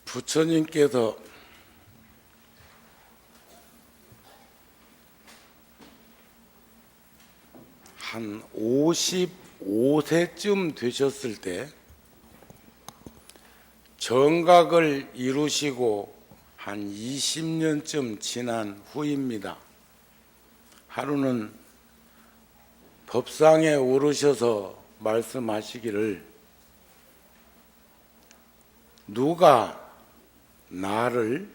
부처님께서 한 55세쯤 되셨을 때 정각을 이루시고 한 20년쯤 지난 후입니다. 하루는 법상에 오르셔서 말씀하시기를 누가 나를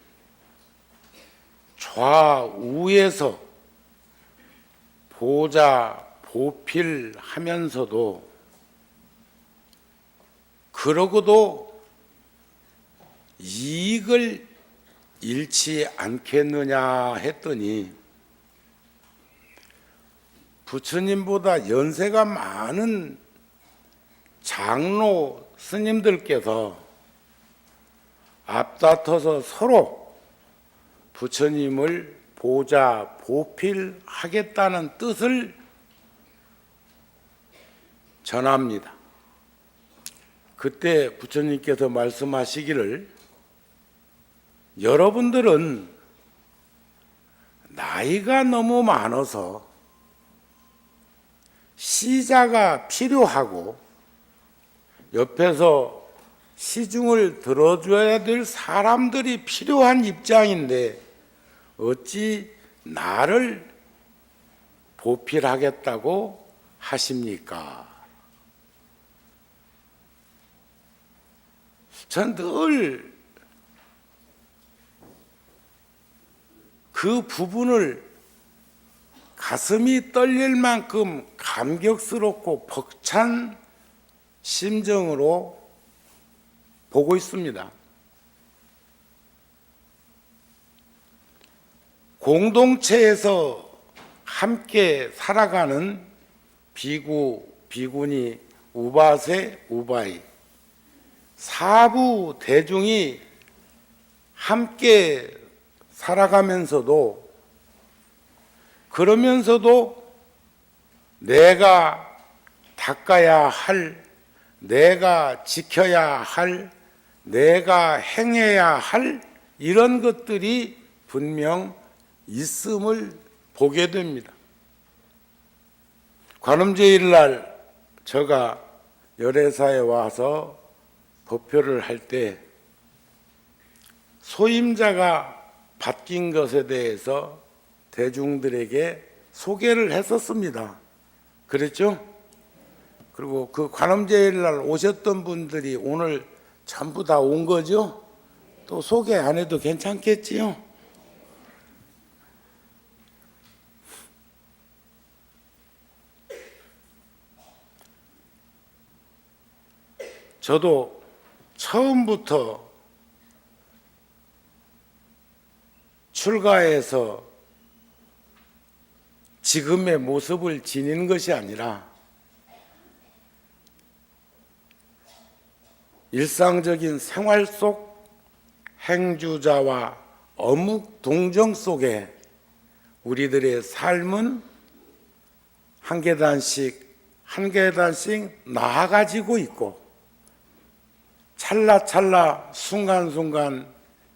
좌우에서 보자 보필하면서도 그러고도 이익을 잃지 않겠느냐 했더니 부처님보다 연세가 많은 장로 스님들께서 앞다퉈서 서로 부처님을 보자 보필하겠다는 뜻을 전합니다. 그때 부처님께서 말씀하시기를 여러분들은 나이가 너무 많아서 시자가 필요하고 옆에서 시중을 들어줘야 될 사람들이 필요한 입장인데 어찌 나를 보필하겠다고 하십니까? 전 늘 그 부분을 가슴이 떨릴 만큼 감격스럽고 벅찬 심정으로 보고 있습니다. 공동체에서 함께 살아가는 비구, 비구니, 우바세, 우바이, 사부 대중이 함께 살아가면서도 그러면서도 내가 닦아야 할, 내가 지켜야 할, 내가 행해야 할 이런 것들이 분명 있음을 보게 됩니다. 관음제일날 제가 열애사에 와서 법표를 할 때 소임자가 바뀐 것에 대해서 대중들에게 소개를 했었습니다. 그랬죠? 그리고 그 관음제일날 오셨던 분들이 오늘 전부 다 온 거죠? 또 소개 안 해도 괜찮겠지요? 저도 처음부터 출가해서 지금의 모습을 지닌 것이 아니라 일상적인 생활 속 행주자와 어묵 동정 속에 우리들의 삶은 한 계단씩 한 계단씩 나아가지고 있고 찰나찰나 순간순간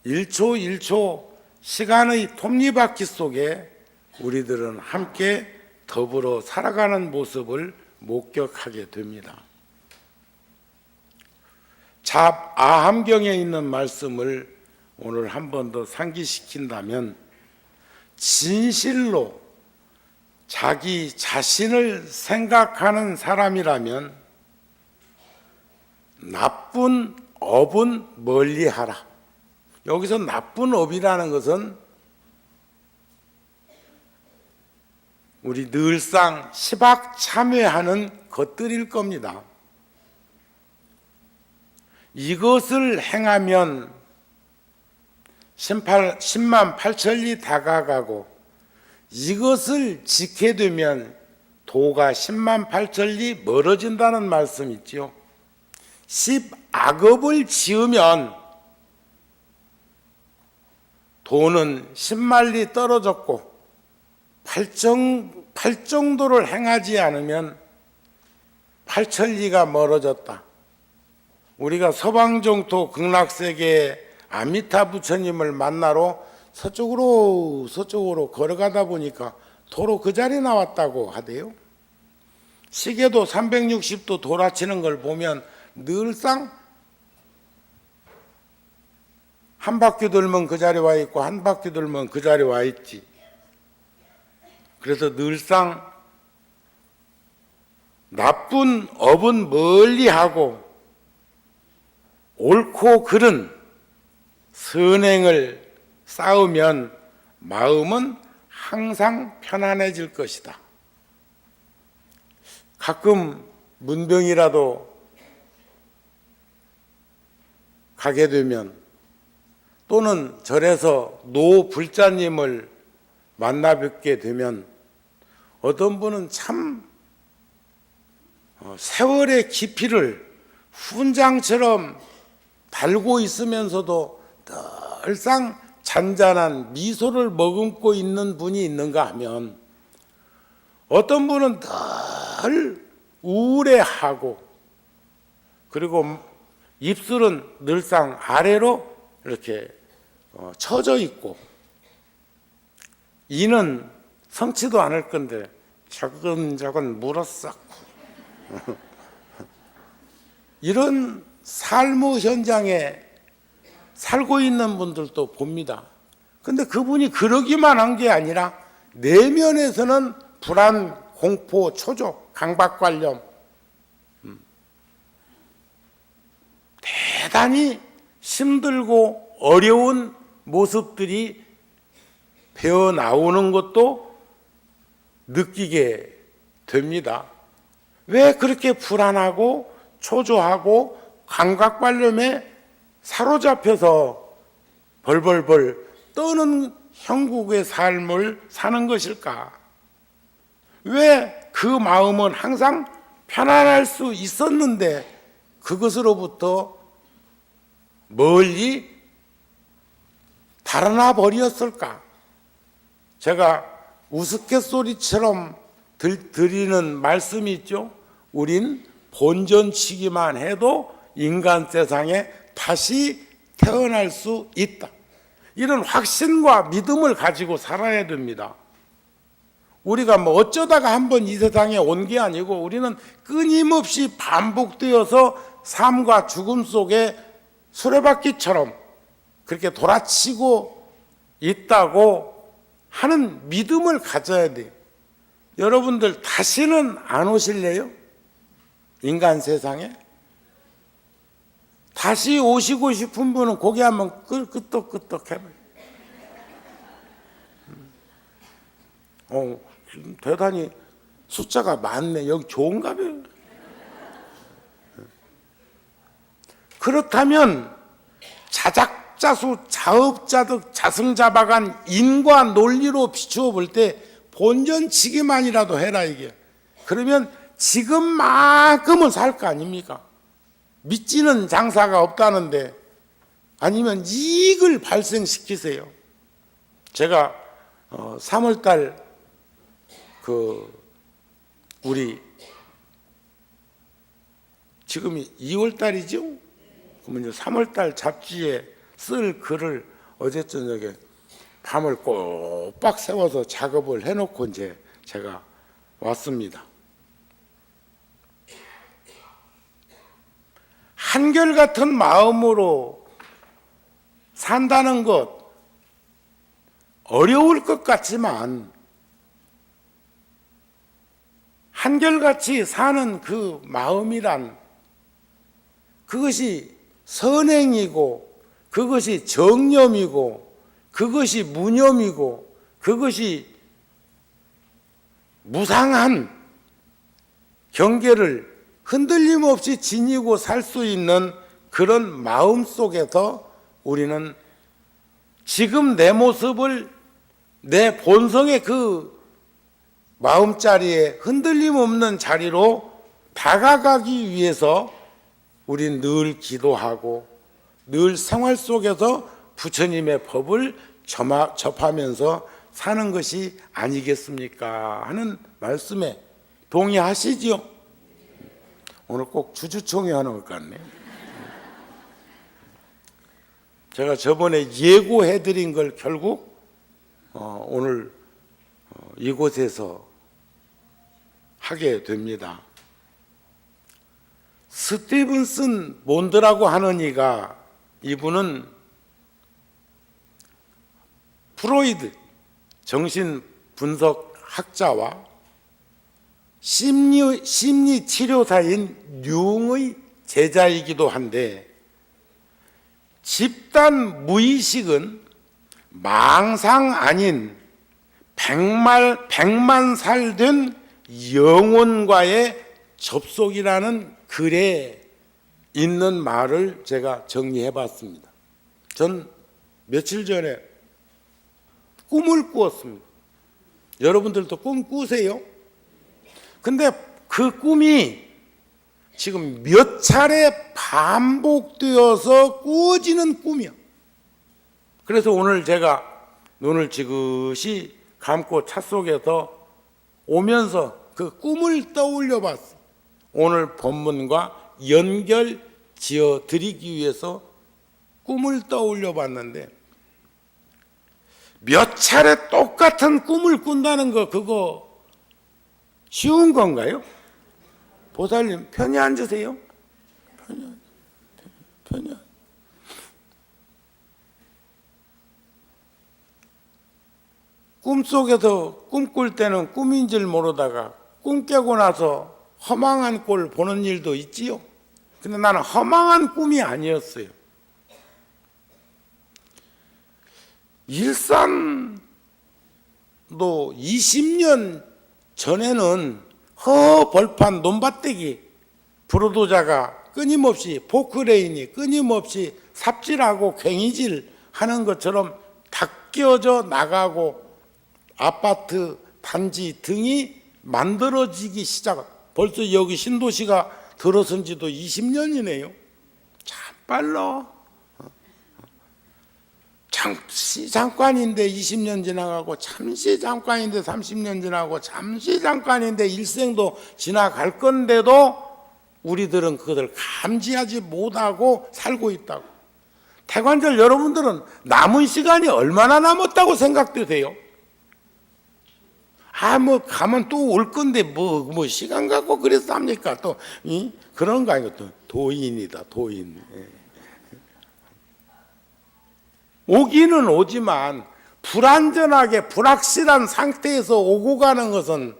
1초 1초 시간의 톱니바퀴 속에 우리들은 함께 더불어 살아가는 모습을 목격하게 됩니다. 잡아함경에 있는 말씀을 오늘 한 번 더 상기시킨다면 진실로 자기 자신을 생각하는 사람이라면 나쁜 업은 멀리하라. 여기서 나쁜 업이라는 것은 우리 늘상 시박참회하는 것들일 겁니다. 이것을 행하면 10만 8천리 다가가고 이것을 지게 되면 도가 10만 8천리 멀어진다는 말씀 있죠. 10악업을 지으면 도는 10만리 떨어졌고 8정도를 행하지 않으면 8천리가 멀어졌다. 우리가 서방정토 극락세계에 아미타 부처님을 만나러 서쪽으로 걸어가다 보니까 도로 그 자리에 나왔다고 하대요. 시계도 360도 돌아치는 걸 보면 늘상 한 바퀴 돌면 그 자리에 와 있고 한 바퀴 돌면 그 자리에 와 있지. 그래서 늘상 나쁜 업은 멀리하고 옳고 그른 선행을 쌓으면 마음은 항상 편안해질 것이다. 가끔 문병이라도 가게 되면 또는 절에서 노불자님을 만나 뵙게 되면 어떤 분은 참 세월의 깊이를 훈장처럼 달고 있으면서도 늘상 잔잔한 미소를 머금고 있는 분이 있는가 하면 어떤 분은 늘 우울해하고 그리고 입술은 늘상 아래로 이렇게 처져 있고 이는 성치도 않을 건데 저근저근 물어쌌고 이런 삶의 현장에 살고 있는 분들도 봅니다. 근데 그분이 그러기만 한 게 아니라 내면에서는 불안, 공포, 초조, 강박관념 대단히 힘들고 어려운 모습들이 배어 나오는 것도 느끼게 됩니다. 왜 그렇게 불안하고 초조하고 감각관념에 사로잡혀서 벌벌벌 떠는 형국의 삶을 사는 것일까? 왜 그 마음은 항상 편안할 수 있었는데 그것으로부터 멀리 달아나 버렸을까? 제가 우스갯소리처럼 드리는 말씀이 있죠. 우린 본전치기만 해도 인간 세상에 다시 태어날 수 있다. 이런 확신과 믿음을 가지고 살아야 됩니다. 우리가 뭐 어쩌다가 한번 이 세상에 온 게 아니고 우리는 끊임없이 반복되어서 삶과 죽음 속에 수레바퀴처럼 그렇게 돌아치고 있다고 하는 믿음을 가져야 돼요. 여러분들 다시는 안 오실래요? 인간 세상에? 다시 오시고 싶은 분은 고개 한번 끄덕끄덕 해봐요. 대단히 숫자가 많네. 여기 좋은가 봐요. 그렇다면 자작자수 자업자득 자승자박한 인과 논리로 비추어 볼 때 본전치기만이라도 해라 이게. 그러면 지금만큼은 살 거 아닙니까? 믿지는 장사가 없다는데 아니면 이익을 발생시키세요. 제가 3월달 우리 지금이 2월달이죠? 그러면 이제 3월달 잡지에 쓸 글을 어제 저녁에 밤을 꼬박 세워서 작업을 해놓고 이제 제가 왔습니다. 한결같은 마음으로 산다는 것 어려울 것 같지만 한결같이 사는 그 마음이란 그것이 선행이고 그것이 정념이고 그것이 무념이고 그것이 무상한 경계를 흔들림 없이 지니고 살 수 있는 그런 마음 속에서 우리는 지금 내 모습을 내 본성의 그 마음자리에 흔들림 없는 자리로 다가가기 위해서 우린 늘 기도하고 늘 생활 속에서 부처님의 법을 접하면서 사는 것이 아니겠습니까? 하는 말씀에 동의하시지요? 오늘 꼭 주주총회 하는 것 같네. 제가 저번에 예고해드린 걸 결국 오늘 이곳에서 하게 됩니다. 스티븐슨 몬드라고 하는 이분은 프로이드 정신분석학자와 심리치료사인 융의 제자이기도 한데, 집단 무의식은 망상 아닌 백만 살 된 영혼과의 접속이라는 글에 있는 말을 제가 정리해 봤습니다. 전 며칠 전에 꿈을 꾸었습니다. 여러분들도 꿈 꾸세요? 근데 그 꿈이 지금 몇 차례 반복되어서 꾸어지는 꿈이야. 그래서 오늘 제가 눈을 지그시 감고 차 속에서 오면서 그 꿈을 떠올려 봤어요. 오늘 본문과 연결 지어 드리기 위해서 꿈을 떠올려 봤는데, 몇 차례 똑같은 꿈을 꾼다는 거, 그거 쉬운 건가요? 보살님 편히 앉으세요. 편히. 꿈속에서 꿈꿀 때는 꿈인 줄 모르다가 꿈 깨고 나서 허망한 꼴 보는 일도 있지요. 근데 나는 허망한 꿈이 아니었어요. 일산도 20년 전에는 벌판 논밭대기 브로도자가 끊임없이 포크레인이 끊임없이 삽질하고 괭이질 하는 것처럼 닦여져 나가고 아파트 단지 등이 만들어지기 벌써 여기 신도시가 들어선 지도 20년이네요. 참 빨라. 잠시 잠깐인데 20년 지나가고, 잠시 잠깐인데 30년 지나고, 잠시 잠깐인데 일생도 지나갈 건데도 우리들은 그것을 감지하지 못하고 살고 있다고. 태관절 여러분들은 남은 시간이 얼마나 남았다고 생각되세요? 가면 또 올 건데 뭐 시간 갖고 그래서 합니까? 또 그런 거 아니고, 또 도인이다, 도인. 오기는 오지만 불안전하게 불확실한 상태에서 오고 가는 것은,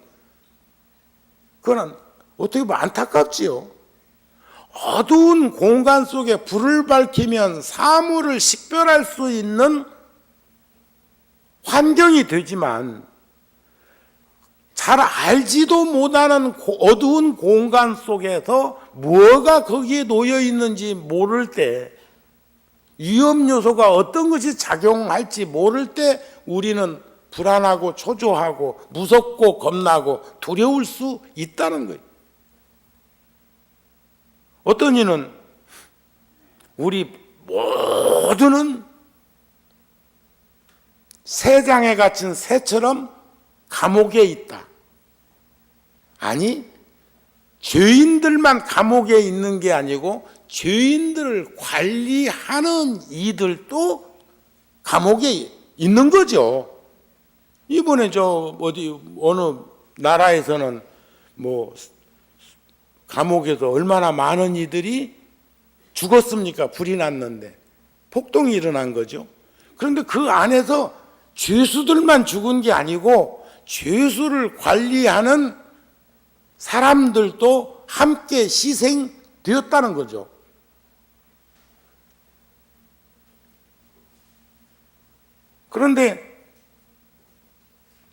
그건 어떻게 보면 안타깝지요. 어두운 공간 속에 불을 밝히면 사물을 식별할 수 있는 환경이 되지만, 잘 알지도 못하는 어두운 공간 속에서 뭐가 거기에 놓여 있는지 모를 때, 위험 요소가 어떤 것이 작용할지 모를 때 우리는 불안하고 초조하고 무섭고 겁나고 두려울 수 있다는 거예요. 어떤 이는 우리 모두는 새장에 갇힌 새처럼 감옥에 있다. 아니, 죄인들만 감옥에 있는 게 아니고 죄인들을 관리하는 이들도 감옥에 있는 거죠. 이번에 어느 나라에서는 감옥에서 얼마나 많은 이들이 죽었습니까? 불이 났는데 폭동이 일어난 거죠. 그런데 그 안에서 죄수들만 죽은 게 아니고 죄수를 관리하는 사람들도 함께 희생되었다는 거죠. 그런데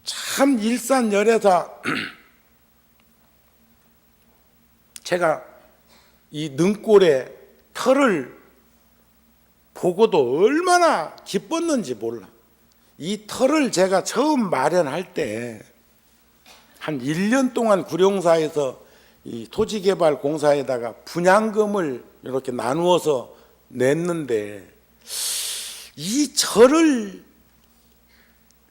참 일산열애사, 제가 이 능골의 털을 보고도 얼마나 기뻤는지 몰라. 이 털을 제가 처음 마련할 때 한 1년 동안 구룡사에서 이 토지개발공사에다가 분양금을 이렇게 나누어서 냈는데, 이 절을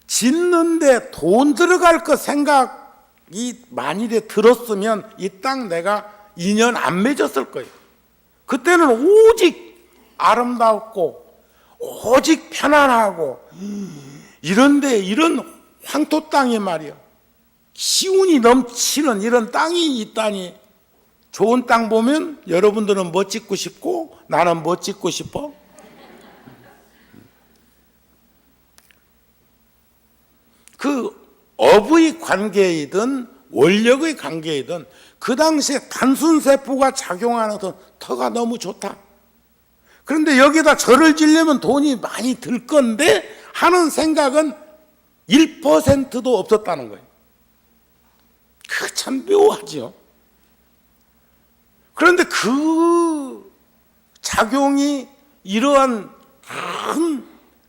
짓는데 돈 들어갈 거 생각이 만일에 들었으면 이 땅 내가 2년 안 맺었을 거예요. 그때는 오직 아름답고 오직 편안하고, 이런데 이런 황토 땅이 말이요, 기운이 넘치는 이런 땅이 있다니. 좋은 땅 보면 여러분들은 뭐 짓고 싶고 나는 뭐 짓고 싶어? 그 업의 관계이든 원력의 관계이든 그 당시에 단순 세포가 작용하는 터가 너무 좋다. 그런데 여기다 절을 지려면 돈이 많이 들 건데 하는 생각은 1%도 없었다는 거예요. 그 참 묘하죠. 그런데 그 작용이 이러한 큰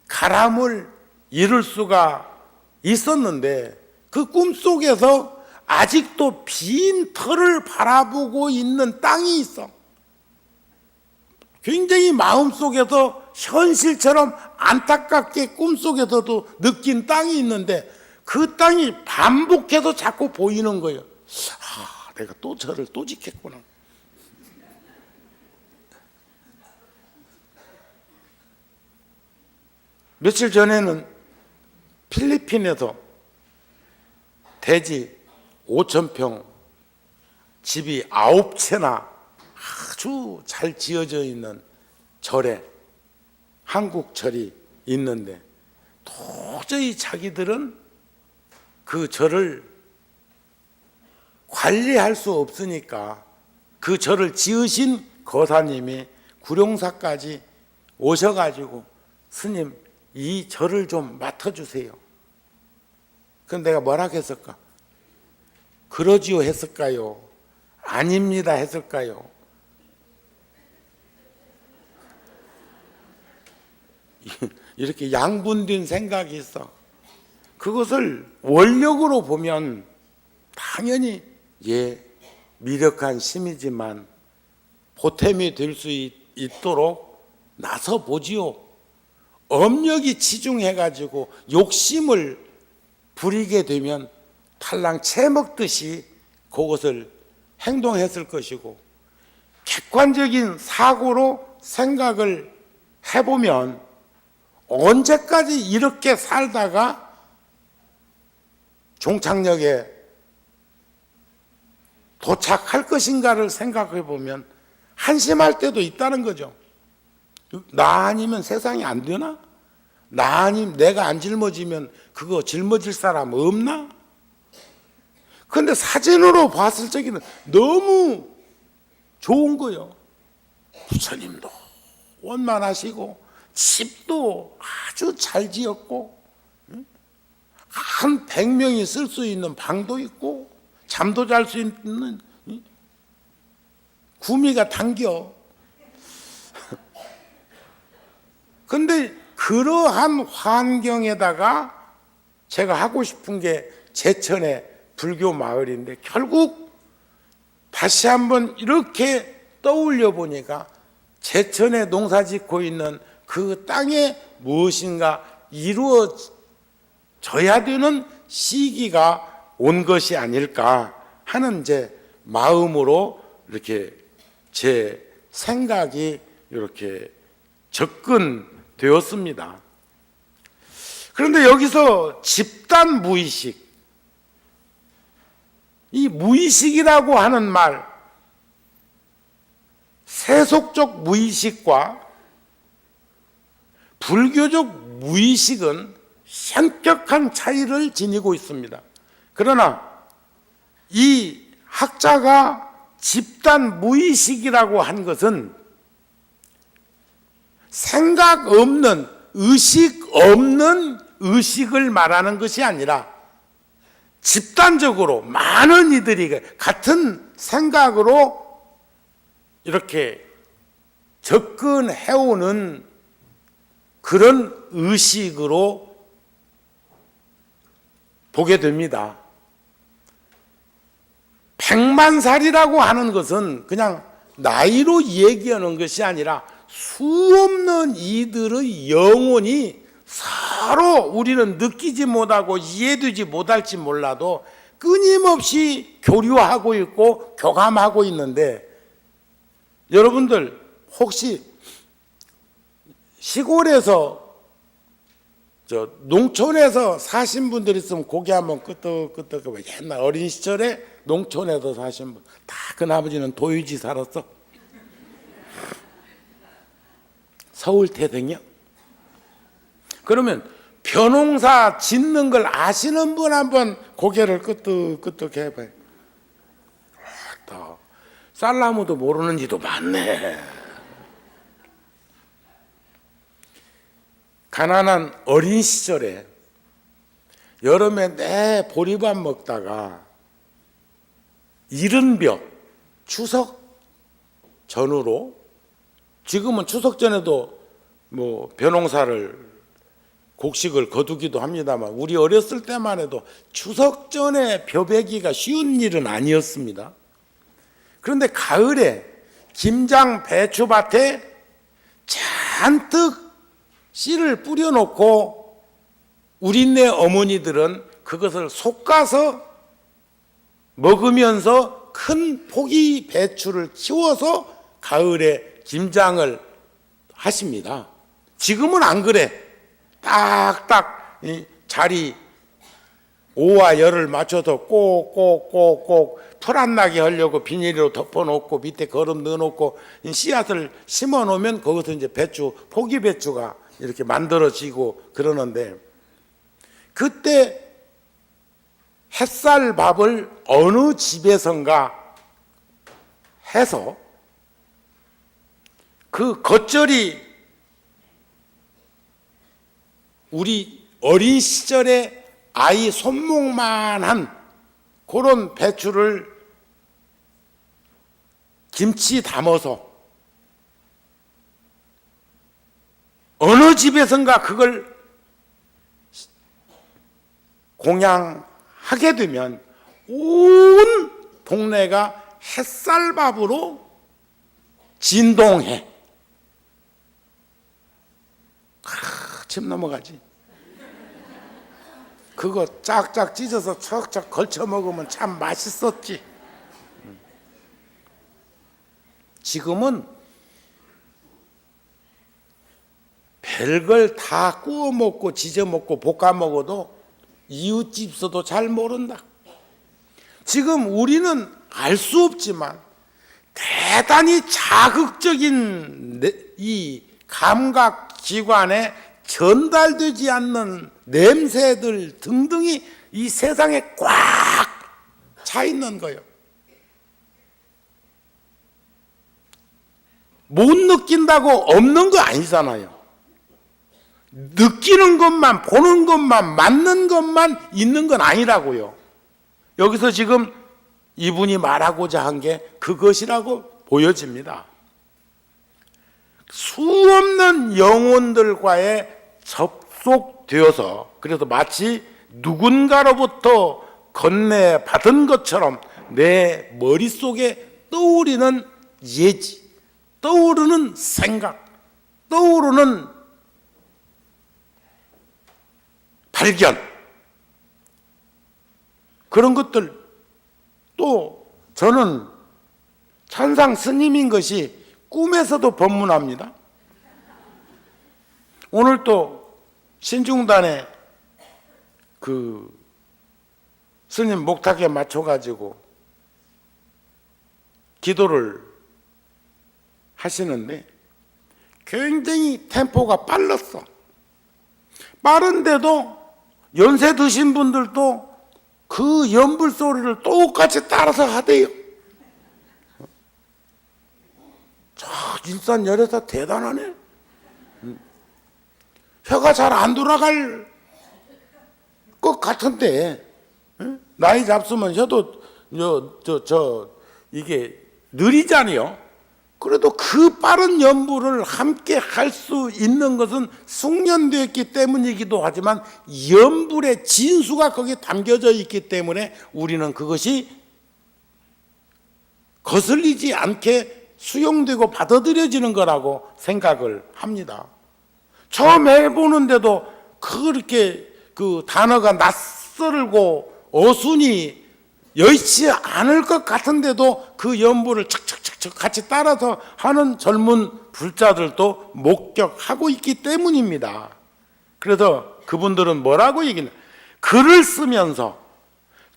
가람을 이룰 수가 있었는데, 그 꿈속에서 아직도 빈 털을 바라보고 있는 땅이 있어. 굉장히 마음속에서 현실처럼 안타깝게 꿈속에서도 느낀 땅이 있는데, 그 땅이 반복해서 자꾸 보이는 거예요. 아, 내가 또 저를 또 짓겠구나. 며칠 전에는 필리핀에서 대지 5,000평 집이 9채나 아주 잘 지어져 있는 절에 한국 절이 있는데, 도저히 자기들은 그 절을 관리할 수 없으니까 그 절을 지으신 거사님이 구룡사까지 오셔가지고, 스님 이 절을 좀 맡아주세요. 그럼 내가 뭐라 했을까? 그러지요 했을까요? 아닙니다 했을까요? 이렇게 양분된 생각이 있어. 그것을 원력으로 보면 당연히 미력한 심이지만 보탬이 될 수 있도록 나서 보지요. 업력이 치중해가지고 욕심을 부리게 되면 탈랑 채 먹듯이 그것을 행동했을 것이고, 객관적인 사고로 생각을 해보면 언제까지 이렇게 살다가 종착역에 도착할 것인가를 생각해 보면 한심할 때도 있다는 거죠. 나 아니면 세상이 안 되나? 나 아니면 내가 안 짊어지면 그거 짊어질 사람 없나? 그런데 사진으로 봤을 적에는 너무 좋은 거예요. 부처님도 원만하시고 집도 아주 잘 지었고, 한 100명이 쓸 수 있는 방도 있고 잠도 잘 수 있는 구미가 당겨. 근데 그러한 환경에다가 제가 하고 싶은 게 제천의 불교 마을인데, 결국 다시 한번 이렇게 떠올려 보니까 제천에 농사 짓고 있는 그 땅에 무엇인가 이루어져야 되는 시기가 온 것이 아닐까 하는 제 마음으로 이렇게 제 생각이 이렇게 접근되었습니다. 그런데 여기서 집단 무의식, 이 무의식이라고 하는 말, 세속적 무의식과 불교적 무의식은 현격한 차이를 지니고 있습니다. 그러나 이 학자가 집단 무의식이라고 한 것은 생각 없는, 의식 없는 의식을 말하는 것이 아니라 집단적으로 많은 이들이 같은 생각으로 이렇게 접근해오는 그런 의식으로 보게 됩니다. 100만 살이라고 하는 것은 그냥 나이로 얘기하는 것이 아니라 수없는 이들의 영혼이 서로 우리는 느끼지 못하고 이해되지 못할지 몰라도 끊임없이 교류하고 있고 교감하고 있는데, 여러분들 혹시 시골에서 농촌에서 사신 분들 있으면 고개 한번 끄덕끄덕. 옛날 어린 시절에 농촌에서 사신 분, 다 그 아버지는 도유지 살았어. 서울 태생이요. 그러면 벼농사 짓는 걸 아시는 분 한번 고개를 끄덕끄덕 해봐요. 쌀나무도 모르는지도 많네. 가난한 어린 시절에 여름에 내 보리밥 먹다가 이른벼 추석 전후로, 지금은 추석 전에도 뭐 벼농사를 곡식을 거두기도 합니다만 우리 어렸을 때만 해도 추석 전에 벼베기가 쉬운 일은 아니었습니다. 그런데 가을에 김장 배추밭에 잔뜩 씨를 뿌려놓고 우리네 어머니들은 그것을 솎아서 먹으면서 큰 포기 배추를 키워서 가을에 김장을 하십니다. 지금은 안 그래. 딱딱 자리 오와 열을 맞춰서 꼭꼭꼭꼭 풀 안 나게 하려고 비닐로 덮어놓고 밑에 거름 넣어놓고 씨앗을 심어놓으면 거기서 이제 배추, 포기 배추가 이렇게 만들어지고 그러는데, 그때 햇살밥을 어느 집에선가 해서 그 겉절이, 우리 어린 시절에 아이 손목만한 그런 배추를 김치 담아서 어느 집에선가 그걸 공양하게 되면 온 동네가 햇살밥으로 진동해. 침 넘어가지. 그거 짝짝 찢어서 척척 걸쳐 먹으면 참 맛있었지. 지금은 별걸 다 구워 먹고 지져 먹고 볶아 먹어도 이웃집서도 잘 모른다. 지금 우리는 알 수 없지만 대단히 자극적인 이 감각 기관에 전달되지 않는 냄새들 등등이 이 세상에 꽉 차 있는 거예요. 못 느낀다고 없는 거 아니잖아요. 느끼는 것만, 보는 것만, 맞는 것만 있는 건 아니라고요. 여기서 지금 이분이 말하고자 한 게 그것이라고 보여집니다. 수없는 영혼들과의 접속되어서, 그래서 마치 누군가로부터 건네받은 것처럼 내 머릿속에 떠오르는 예지, 떠오르는 생각, 떠오르는 발견, 그런 것들. 또 저는 천상 스님인 것이 꿈에서도 법문합니다. 오늘 또 신중단에 그 스님 목탁에 맞춰가지고 기도를 하시는데 굉장히 템포가 빨랐어. 빠른데도 연세 드신 분들도 그 연불 소리를 똑같이 따라서 하대요. 저 일산 열애사 대단하네. 혀가 잘 안 돌아갈 것 같은데, 나이 잡수면 혀도 이게 느리잖아요. 그래도 그 빠른 연불을 함께 할 수 있는 것은 숙련되었기 때문이기도 하지만 연불의 진수가 거기에 담겨져 있기 때문에 우리는 그것이 거슬리지 않게 수용되고 받아들여지는 거라고 생각을 합니다. 처음 해보는데도 그렇게 그 단어가 낯설고 어순이 여의치 않을 것 같은데도 그 연불을 척척척척 같이 따라서 하는 젊은 불자들도 목격하고 있기 때문입니다. 그래서 그분들은 뭐라고 얘기나, 글을 쓰면서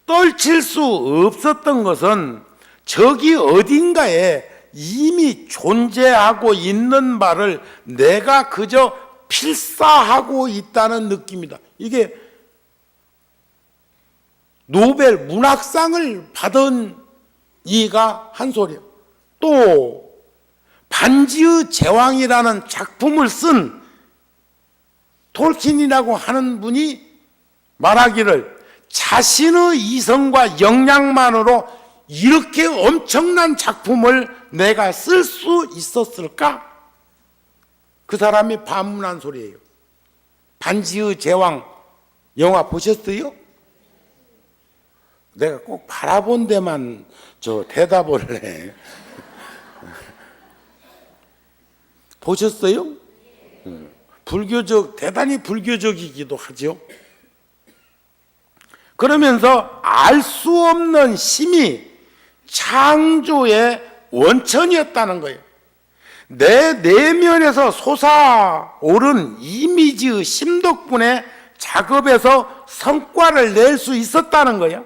떨칠 수 없었던 것은 저기 어딘가에 이미 존재하고 있는 말을 내가 그저 필사하고 있다는 느낌이다. 이게 노벨 문학상을 받은 이가 한 소리예요. 또 반지의 제왕이라는 작품을 쓴 톨킨이라고 하는 분이 말하기를 자신의 이성과 역량만으로 이렇게 엄청난 작품을 내가 쓸 수 있었을까? 그 사람이 반문한 소리예요. 반지의 제왕 영화 보셨어요? 내가 꼭 바라본 데만 대답을 해. 보셨어요? 대단히 불교적이기도 하죠. 그러면서 알 수 없는 힘이 창조의 원천이었다는 거예요. 내 내면에서 솟아오른 이미지의 힘 덕분에 작업에서 성과를 낼 수 있었다는 거예요.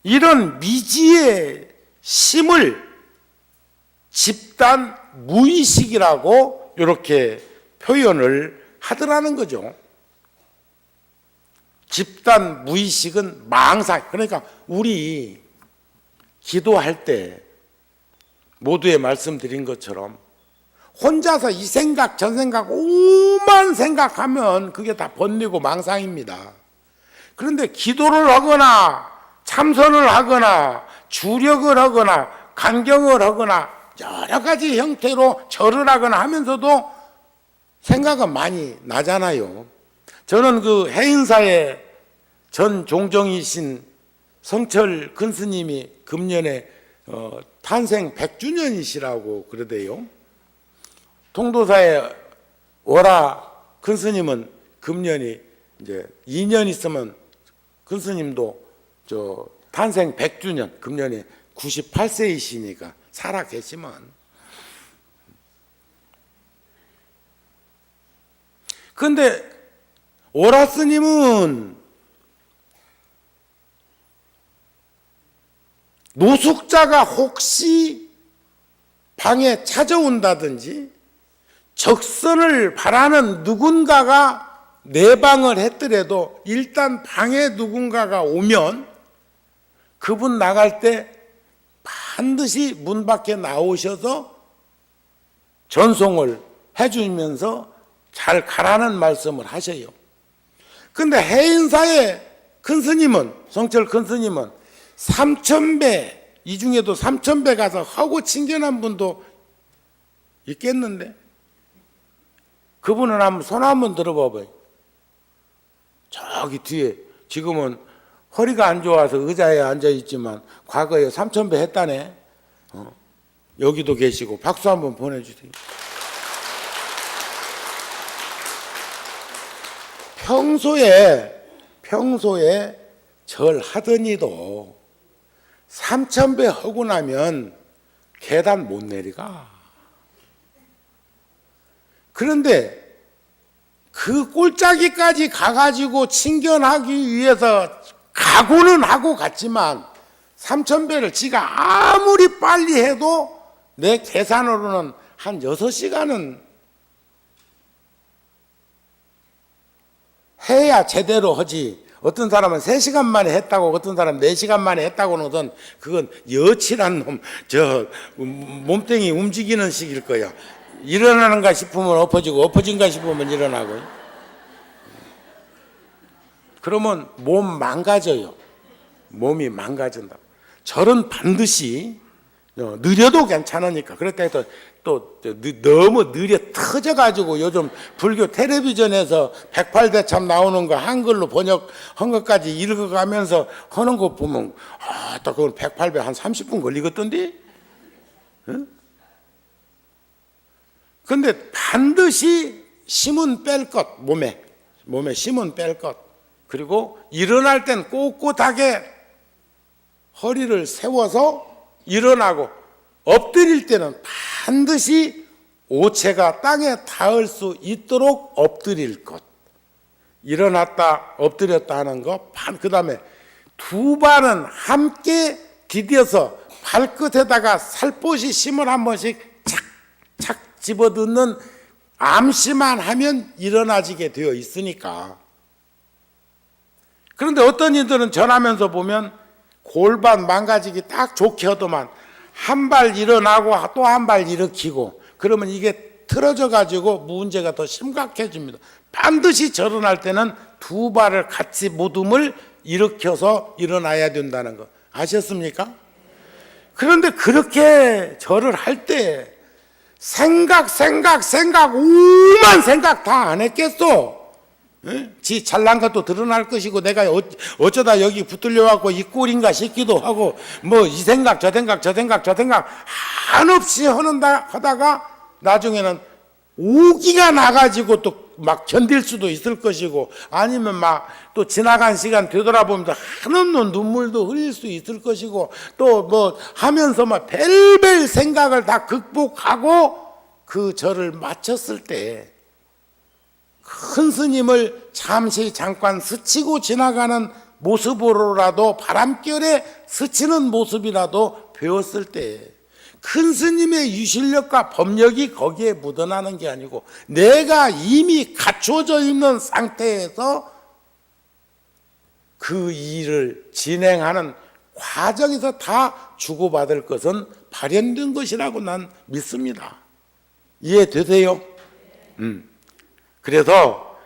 이런 미지의 힘을 집단 무의식이라고 이렇게 표현을 하더라는 거죠. 집단 무의식은 망상. 그러니까 우리 기도할 때 모두에 말씀드린 것처럼 혼자서 이 생각 저 생각 오만 생각하면 그게 다 번뇌고 망상입니다. 그런데 기도를 하거나 참선을 하거나 주력을 하거나 간경을 하거나 여러 가지 형태로 절을 하거나 하면서도 생각은 많이 나잖아요. 저는 그 해인사의 전 종정이신 성철 큰스님이 금년에 탄생 100주년이시라고 그러대요. 통도사의 월화 큰스님은 금년이 이제 2년 있으면 큰스님도 탄생 100주년, 금년에 98세이시니까 살아 계시면. 근데 오라 스님은 노숙자가 혹시 방에 찾아온다든지 적선을 바라는 누군가가 내방을 했더라도 일단 방에 누군가가 오면 그분 나갈 때 반드시 문 밖에 나오셔서 전송을 해주면서 잘 가라는 말씀을 하셔요. 근데 해인사의 큰 스님은, 성철 큰 스님은 3000배, 이 중에도 3000배 가서 하고 친견한 분도 있겠는데 그분은 한번 손 한번 들어봐봐요. 저기 뒤에 지금은 허리가 안 좋아서 의자에 앉아있지만 과거에 3000배 했다네. 여기도 계시고 박수 한번 보내주세요. 평소에 절하더니도 3000배 하고 나면 계단 못 내려가. 그런데 그 꼴짜기까지 가가지고 친견하기 위해서 각오는 하고 갔지만 3000배를 지가 아무리 빨리 해도 내 계산으로는 한 6시간은 해야 제대로 하지. 어떤 사람은 3시간 만에 했다고, 어떤 사람은 4시간 만에 했다고 하든 그건 여칠한 놈, 몸뚱이 움직이는 식일 거야. 일어나는가 싶으면 엎어지고 엎어진가 싶으면 일어나고. 그러면 몸 망가져요. 몸이 망가진다. 절은 반드시 느려도 괜찮으니까. 그렇다 해도 또 너무 느려 터져가지고 요즘 불교 텔레비전에서 108대참 나오는 거 한글로 번역한 것까지 읽어가면서 하는 거 보면 또 그건 108배 한 30분 걸리겠던데? 응? 근데 반드시 힘은 뺄 것, 몸에 힘은 뺄 것. 그리고 일어날 땐 꼿꼿하게 허리를 세워서 일어나고 엎드릴 때는 반드시 오체가 땅에 닿을 수 있도록 엎드릴 것. 일어났다 엎드렸다 하는 거. 그 다음에 두 발은 함께 디뎌서 발끝에다가 살포시 힘을 한 번씩 착착 집어넣는 암시만 하면 일어나지게 되어 있으니까. 그런데 어떤 이들은 전하면서 보면 골반 망가지기 딱 좋게 하더만 한 발 일어나고 또 한 발 일으키고 그러면 이게 틀어져 가지고 문제가 더 심각해집니다. 반드시 절을 때는 두 발을 같이 모둠을 일으켜서 일어나야 된다는 거 아셨습니까? 그런데 그렇게 절을 할 때 생각 오만 생각 다 안 했겠어? 지 잘난 것도 드러날 것이고 내가 어쩌다 여기 붙들려 갖고 이 꼴인가 싶기도 하고 뭐 이 생각 저 생각 한없이 하다가 나중에는 오기가 나가지고 또 막 견딜 수도 있을 것이고 아니면 막 또 지나간 시간 되돌아보면서 한없는 눈물도 흘릴 수 있을 것이고 또 뭐 하면서 막 별별 생각을 다 극복하고 그 절을 마쳤을 때 큰 스님을 잠깐 스치고 지나가는 모습으로라도 바람결에 스치는 모습이라도 배웠을 때 큰 스님의 유실력과 법력이 거기에 묻어나는 게 아니고 내가 이미 갖춰져 있는 상태에서 그 일을 진행하는 과정에서 다 주고받을 것은 발현된 것이라고 난 믿습니다. 이해되세요? 그래서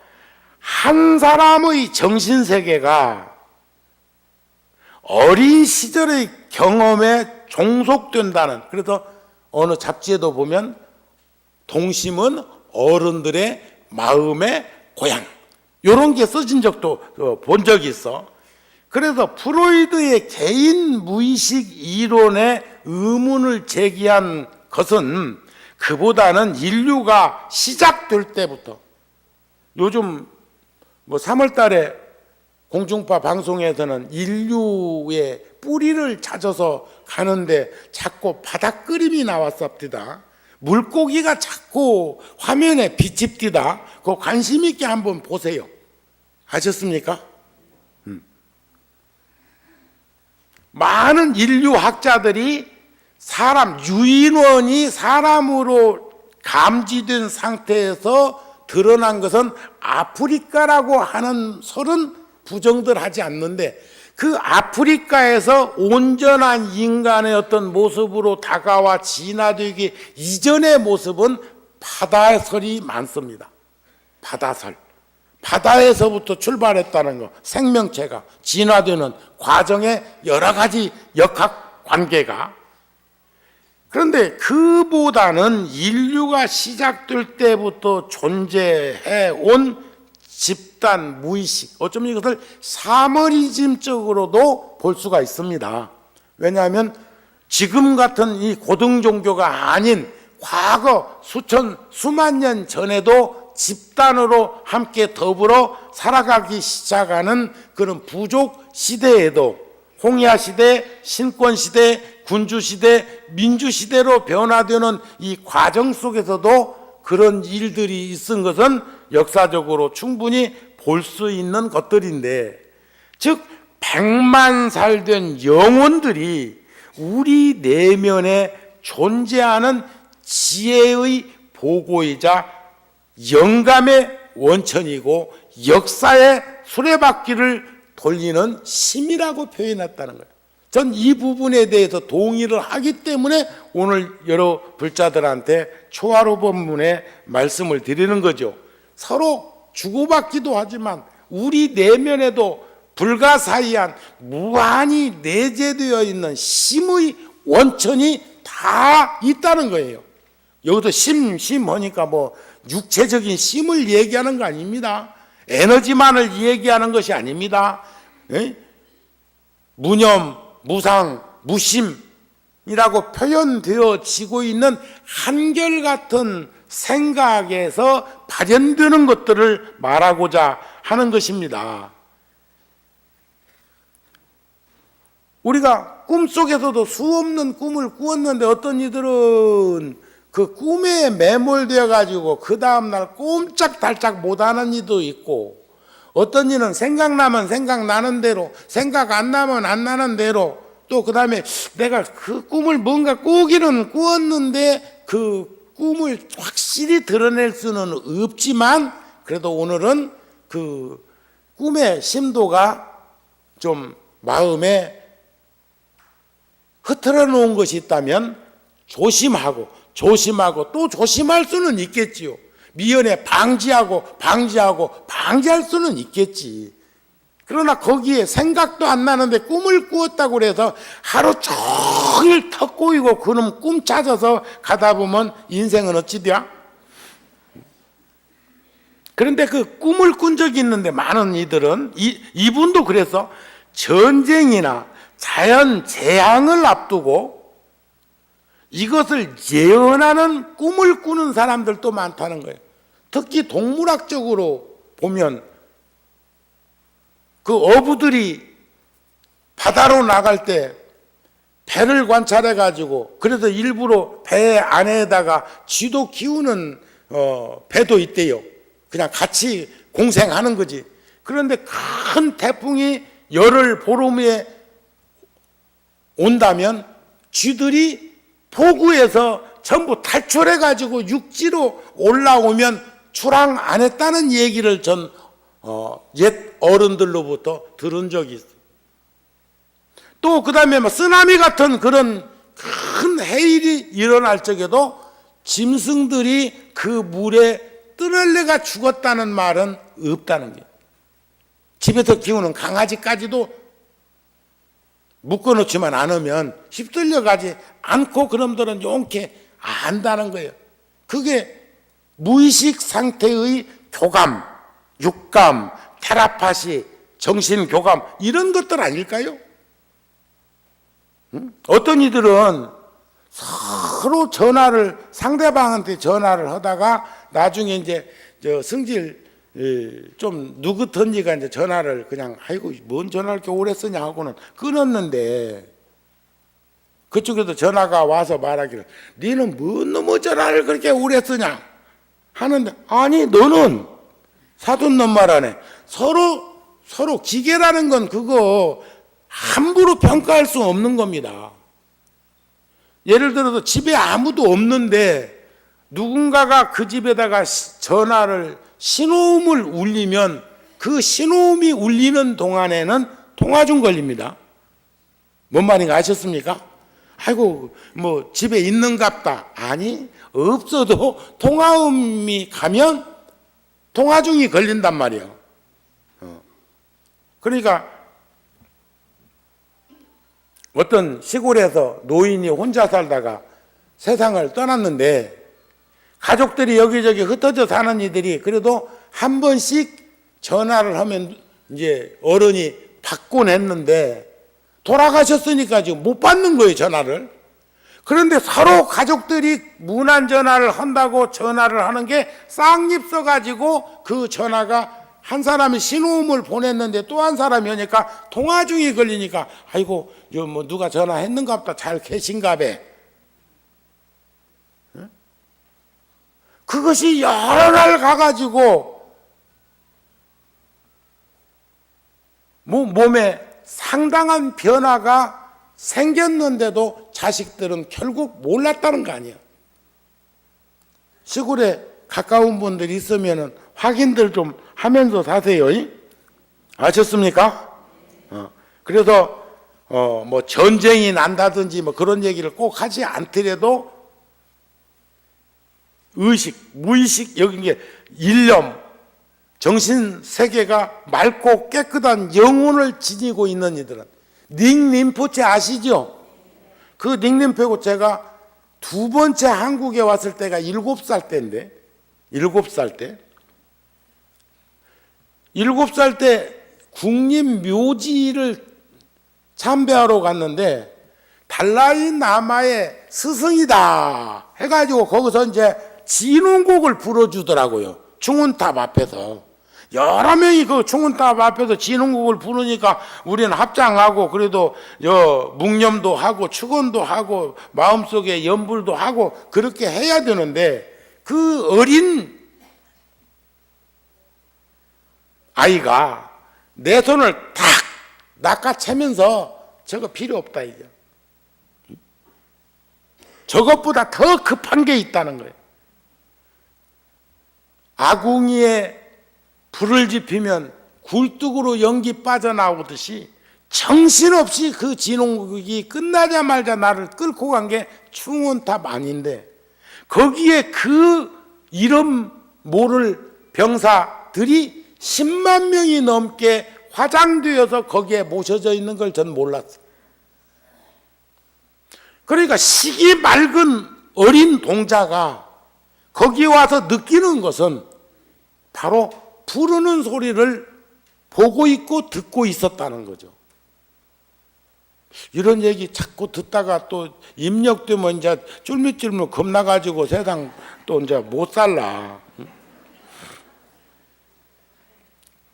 한 사람의 정신세계가 어린 시절의 경험에 종속된다는, 그래서 어느 잡지에도 보면 동심은 어른들의 마음의 고향 이런 게 써진 적도 본 적이 있어. 그래서 프로이드의 개인 무의식 이론에 의문을 제기한 것은 그보다는 인류가 시작될 때부터, 요즘 뭐 3월 달에 공중파 방송에서는 인류의 뿌리를 찾아서 가는데 자꾸 바닷그림이 나왔습니다. 물고기가 자꾸 화면에 빛이 띠다. 그거 관심 있게 한번 보세요. 아셨습니까? 많은 인류학자들이 사람, 유인원이 사람으로 감지된 상태에서 드러난 것은 아프리카라고 하는 설은 부정들 하지 않는데 그 아프리카에서 온전한 인간의 어떤 모습으로 다가와 진화되기 이전의 모습은 바다설이 많습니다. 바다설. 바다에서부터 출발했다는 거, 생명체가 진화되는 과정의 여러 가지 역학 관계가. 그런데 그보다는 인류가 시작될 때부터 존재해 온 집단 무의식, 어쩌면 이것을 샤머니즘적으로도 볼 수가 있습니다. 왜냐하면 지금 같은 이 고등 종교가 아닌 과거 수만 년 전에도 집단으로 함께 더불어 살아가기 시작하는 그런 부족 시대에도 홍야 시대, 신권 시대, 군주 시대, 민주 시대로 변화되는 이 과정 속에서도 그런 일들이 있은 것은 역사적으로 충분히 볼 수 있는 것들인데, 즉 100만 살 된 영혼들이 우리 내면에 존재하는 지혜의 보고이자 영감의 원천이고 역사의 수레바퀴를 돌리는 힘이라고 표현했다는 거예요. 전 이 부분에 대해서 동의를 하기 때문에 오늘 여러 불자들한테 초하루 법문에 말씀을 드리는 거죠. 서로 주고받기도 하지만 우리 내면에도 불가사의한 무한히 내재되어 있는 힘의 원천이 다 있다는 거예요. 여기서 힘하니까 뭐 육체적인 힘을 얘기하는 거 아닙니다. 에너지만을 얘기하는 것이 아닙니다. 무념, 무상, 무심이라고 표현되어지고 있는 한결같은 생각에서 발현되는 것들을 말하고자 하는 것입니다. 우리가 꿈속에서도 수없는 꿈을 꾸었는데 어떤 이들은 그 꿈에 매몰되어 가지고 그 다음날 꼼짝달짝 못하는 이도 있고, 어떤 이는 생각나면 생각나는 대로, 생각 안 나면 안 나는 대로, 또 그 다음에 내가 그 꿈을 뭔가 꾸기는 꾸었는데 그 꿈을 확실히 드러낼 수는 없지만, 그래도 오늘은 그 꿈의 심도가 좀 마음에 흐트러 놓은 것이 있다면 조심하고 또 조심할 수는 있겠지요. 미연에 방지할 수는 있겠지. 그러나 거기에 생각도 안 나는데 꿈을 꾸었다고 그래서 하루 종일 턱 꼬이고 그놈 꿈 찾아서 가다 보면 인생은 어찌 돼? 그런데 그 꿈을 꾼 적이 있는데 많은 이들은 이분도 그래서 전쟁이나 자연 재앙을 앞두고 이것을 예언하는 꿈을 꾸는 사람들도 많다는 거예요. 특히 동물학적으로 보면 그 어부들이 바다로 나갈 때 배를 관찰해 가지고, 그래서 일부러 배 안에다가 쥐도 키우는 배도 있대요. 그냥 같이 공생하는 거지. 그런데 큰 태풍이 열흘 보름에 온다면 쥐들이 포구에서 전부 탈출해 가지고 육지로 올라오면 출항 안 했다는 얘기를 전 옛 어른들로부터 들은 적이 있어요. 또 그 다음에 쓰나미 같은 그런 큰 해일이 일어날 적에도 짐승들이 그 물에 뜨날래가 죽었다는 말은 없다는 거예요. 집에서 키우는 강아지까지도 묶어놓지만 않으면 휩쓸려 가지 않고 그놈들은 용케 안다는 거예요. 그게 무의식 상태의 교감, 육감, 테라파시, 정신교감 이런 것들 아닐까요? 어떤 이들은 서로 상대방한테 전화를 하다가 나중에 이제 성질 좀 누구든지가 이제 전화를 그냥 아이고 뭔 전화를 이렇게 오래 쓰냐 하고는 끊었는데, 그쪽에도 전화가 와서 말하기를 니는 뭔 놈의 전화를 그렇게 오래 쓰냐 하는데, 아니 너는 사돈 놈 말하네. 서로 기계라는 건 그거 함부로 평가할 수 없는 겁니다. 예를 들어서 집에 아무도 없는데 누군가가 그 집에다가 신호음을 울리면 그 신호음이 울리는 동안에는 통화중 걸립니다. 뭔 말인가 아셨습니까? 아이고 뭐 집에 있는갑다. 아니 없어도 통화음이 가면 통화중이 걸린단 말이에요. 그러니까 어떤 시골에서 노인이 혼자 살다가 세상을 떠났는데 가족들이 여기저기 흩어져 사는 이들이 그래도 한 번씩 전화를 하면 이제 어른이 받곤 했는데 돌아가셨으니까 지금 못 받는 거예요, 전화를. 그런데 서로 가족들이 무난 전화를 한다고 전화를 하는 게 쌍립 써가지고 그 전화가 한 사람이 신호음을 보냈는데 또 한 사람이 오니까 통화 중이 걸리니까 아이고 뭐 누가 전화했는가 보다 잘 계신가 봐. 그것이 여러 날 가가지고 몸에 상당한 변화가 생겼는데도 자식들은 결국 몰랐다는 거 아니에요. 시골에 가까운 분들이 있으면 확인들 좀 하면서 사세요. 아셨습니까? 그래서 뭐 전쟁이 난다든지 뭐 그런 얘기를 꼭 하지 않더라도 의식, 무의식, 여기 이게 일념, 정신 세계가 맑고 깨끗한 영혼을 지니고 있는 이들은 닉림포체 아시죠? 그 닉림포체가 두 번째 한국에 왔을 때가 7살 때인데 7살 때 7살 때 국립묘지를 참배하러 갔는데 달라이 라마의 스승이다 해가지고 거기서 이제 진홍곡을 불어주더라고요. 중운탑 앞에서. 여러 명이 그 충원탑 앞에서 진홍국을 부르니까 우리는 합장하고 그래도 묵념도 하고 축원도 하고 마음속에 염불도 하고 그렇게 해야 되는데 그 어린 아이가 내 손을 탁 낚아채면서 저거 필요 없다 이게. 저것보다 더 급한 게 있다는 거예요. 아궁이에 불을 지피면 굴뚝으로 연기 빠져나오듯이 정신없이 그 진홍국이 끝나자마자 나를 끌고 간 게 충원탑 아닌데 거기에 그 이름 모를 병사들이 10만 명이 넘게 화장되어서 거기에 모셔져 있는 걸 전 몰랐어요. 그러니까 시기 맑은 어린 동자가 거기 와서 느끼는 것은 바로 부르는 소리를 보고 있고 듣고 있었다는 거죠. 이런 얘기 자꾸 듣다가 또 입력되면 이제 쫄깃쫄깃 겁나가지고 세상 또 이제 못 살라.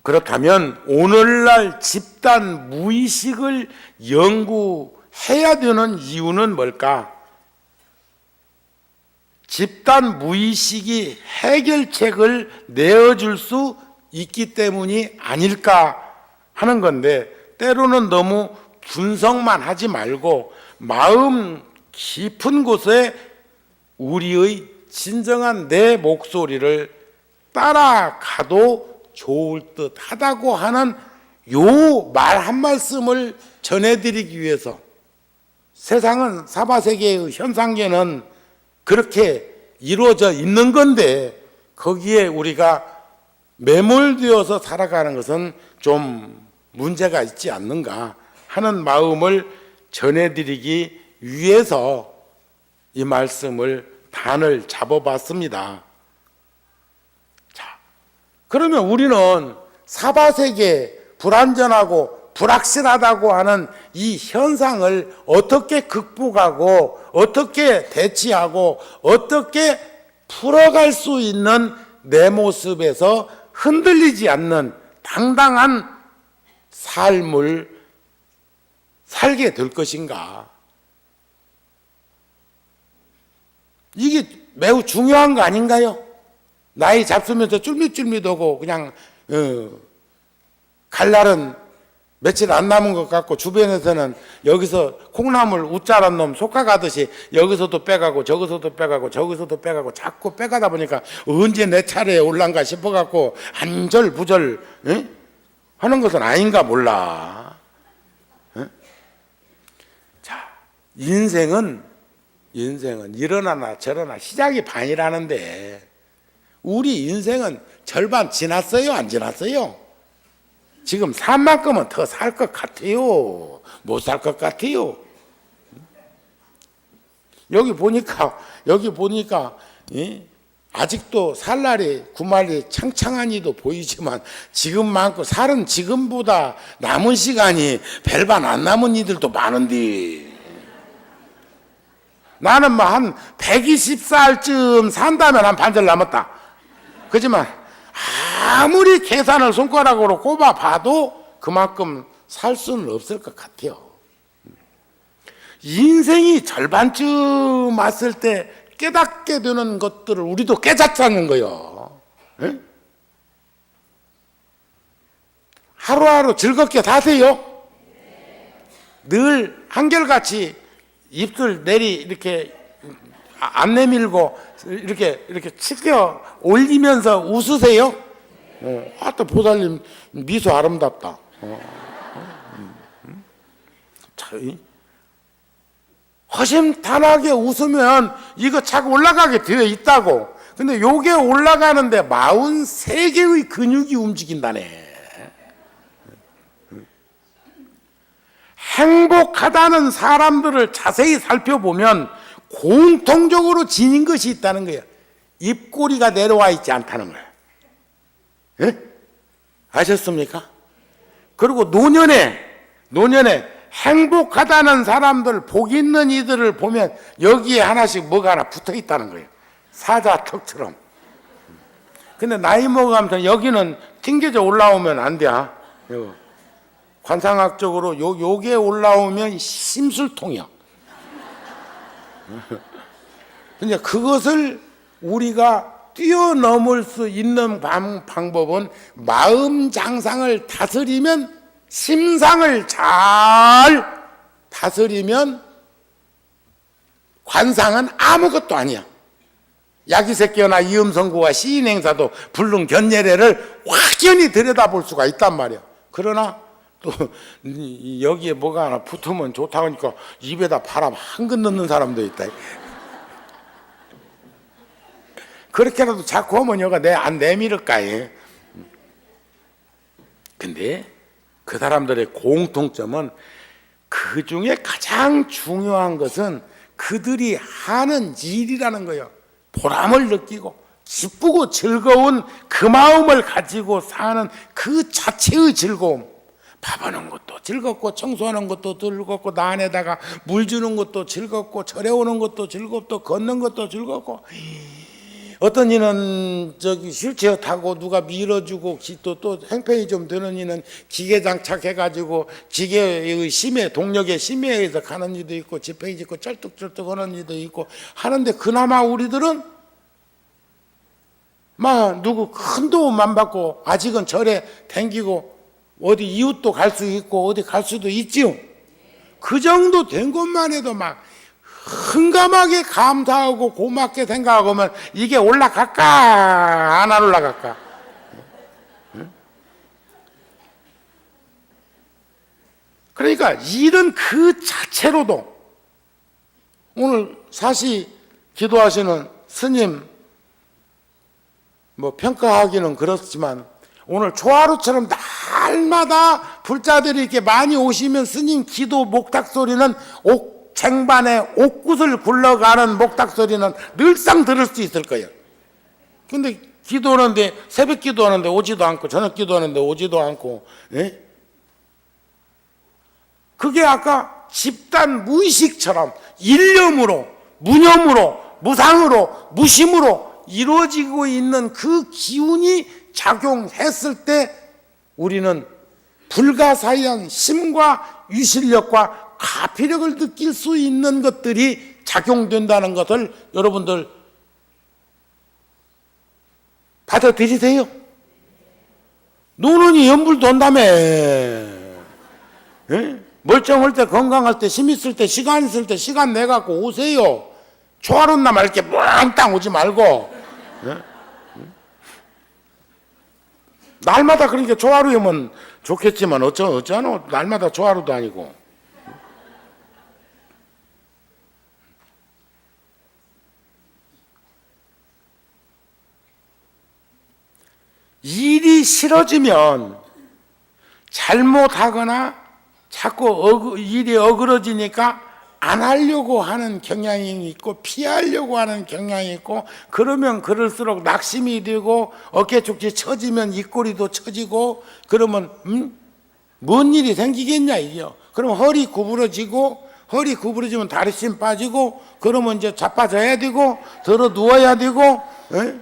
그렇다면 오늘날 집단 무의식을 연구해야 되는 이유는 뭘까? 집단 무의식이 해결책을 내어줄 수 있기 때문이 아닐까 하는 건데 때로는 너무 분석만 하지 말고 마음 깊은 곳에 우리의 진정한 내 목소리를 따라가도 좋을 듯 하다고 하는 요 말 한 말씀을 전해드리기 위해서 세상은 사바세계의 현상계는 그렇게 이루어져 있는 건데 거기에 우리가 매몰되어서 살아가는 것은 좀 문제가 있지 않는가 하는 마음을 전해드리기 위해서 이 말씀을 단을 잡아봤습니다. 자, 그러면 우리는 사바세계 불안전하고 불확실하다고 하는 이 현상을 어떻게 극복하고 어떻게 대치하고 어떻게 풀어갈 수 있는 내 모습에서 흔들리지 않는 당당한 삶을 살게 될 것인가? 이게 매우 중요한 거 아닌가요? 나이 잡수면서 쫄깃쫄깃하고 그냥 갈 날은 며칠 안 남은 것 같고 주변에서는 여기서 콩나물 웃자란 놈 속아가듯이 여기서도 빼가고 저기서도 빼가고 저기서도 빼가고 자꾸 빼가다 보니까 언제 내 차례에 올란가 싶어갖고 안절부절 하는 것은 아닌가 몰라. 자, 인생은 이러나 저러나 시작이 반이라는데 우리 인생은 절반 지났어요? 안 지났어요? 지금 산 만큼은 더 살 것 같아요? 못 살 것 같아요? 여기 보니까 아직도 살 날이 구말이 창창한 이도 보이지만 지금만큼 살은 지금보다 남은 시간이 별반 안 남은 이들도 많은데 나는 뭐 한 120살쯤 산다면 한 반절 남았다. 그렇지만 아무리 계산을 손가락으로 꼽아봐도 그만큼 살 수는 없을 것 같아요. 인생이 절반쯤 왔을 때 깨닫게 되는 것들을 우리도 깨닫자는 거예요. 네? 하루하루 즐겁게 사세요. 늘 한결같이 입술 내리 이렇게 안 내밀고 이렇게 치켜 올리면서 웃으세요. 또 보살님 미소 아름답다. 허심탄회하게 웃으면 이거 착 올라가게 되어 있다고. 근데 요게 올라가는데 43개의 근육이 움직인다네. 행복하다는 사람들을 자세히 살펴보면 공통적으로 지닌 것이 있다는 거예요. 입꼬리가 내려와 있지 않다는 거예요. 예? 아셨습니까? 그리고 노년에 행복하다는 사람들, 복 있는 이들을 보면 여기에 하나씩 뭐가 하나 붙어 있다는 거예요. 사자턱처럼. 근데 나이 먹으면서 여기는 튕겨져 올라오면 안 돼. 이거. 관상학적으로 요게 올라오면 심술통이야. 근데 그것을 우리가 뛰어넘을 수 있는 방법은 마음 장상을 다스리면, 심상을 잘 다스리면 관상은 아무것도 아니야. 야기새끼나 이음성구와 시인행사도 불능 견예례를 확연히 들여다볼 수가 있단 말이야. 그러나 또 여기에 뭐가 하나 붙으면 좋다고 하니까 입에다 바람 한근 넣는 사람도 있다. 그렇게라도 자꾸 하면 여가 안 내밀을까. 근데 그 사람들의 공통점은, 그 중에 가장 중요한 것은 그들이 하는 일이라는 거예요. 보람을 느끼고 기쁘고 즐거운 그 마음을 가지고 사는 그 자체의 즐거움. 밥하는 것도 즐겁고, 청소하는 것도 즐겁고, 나 안에다가 물 주는 것도 즐겁고, 절에 오는 것도 즐겁고, 걷는 것도 즐겁고, 어떤 이는 휠체어 타고 누가 밀어주고, 또 행편이 좀 드는 이는 기계 장착해가지고 기계의 심해, 동력의 심해에 의해서 가는 이도 있고, 지팡이 짚고 쩔뚝쩔뚝 하는 이도 있고 하는데, 그나마 우리들은 막 누구 큰 도움만 받고 아직은 절에 댕기고 어디 이웃도 갈 수 있고 어디 갈 수도 있지요. 그 정도 된 것만 해도 막 흥감하게 감사하고 고맙게 생각하면 이게 올라갈까 안 올라갈까? 그러니까 일은 그 자체로도, 오늘 사시 기도하시는 스님 뭐 평가하기는 그렇지만, 오늘 초하루처럼 날마다 불자들이 이렇게 많이 오시면 스님 기도 목탁 소리는 쟁반에 옥굿을 굴러가는 목탁 소리는 늘상 들을 수 있을 거예요. 근데 기도하는데, 새벽 기도하는데 오지도 않고, 저녁 기도하는데 오지도 않고, 예? 그게 아까 집단 무의식처럼 일념으로, 무념으로, 무상으로, 무심으로 이루어지고 있는 그 기운이 작용했을 때 우리는 불가사의한 심과 유실력과 가피력을 느낄 수 있는 것들이 작용된다는 것을 여러분들 받아들이세요. 노는이 연불 돈다며. 예? 멀쩡할 때, 건강할 때, 힘 있을 때, 시간 있을 때 시간 내갖고 오세요. 초하루나 말 이렇게 몽땅 오지 말고. 예? 날마다 그러니까 초하루이면 좋겠지만 어쩌노? 날마다 초하루도 아니고. 일이 싫어지면 잘못하거나 자꾸 일이 어그러지니까 안 하려고 하는 경향이 있고, 피하려고 하는 경향이 있고, 그러면 그럴수록 낙심이 되고, 어깨축지 처지면 입꼬리도 처지고, 그러면 뭔 일이 생기겠냐 이게요. 그럼 허리 구부러지고, 허리 구부러지면 다리 힘 빠지고, 그러면 이제 자빠져야 되고, 들어 누워야 되고, 에?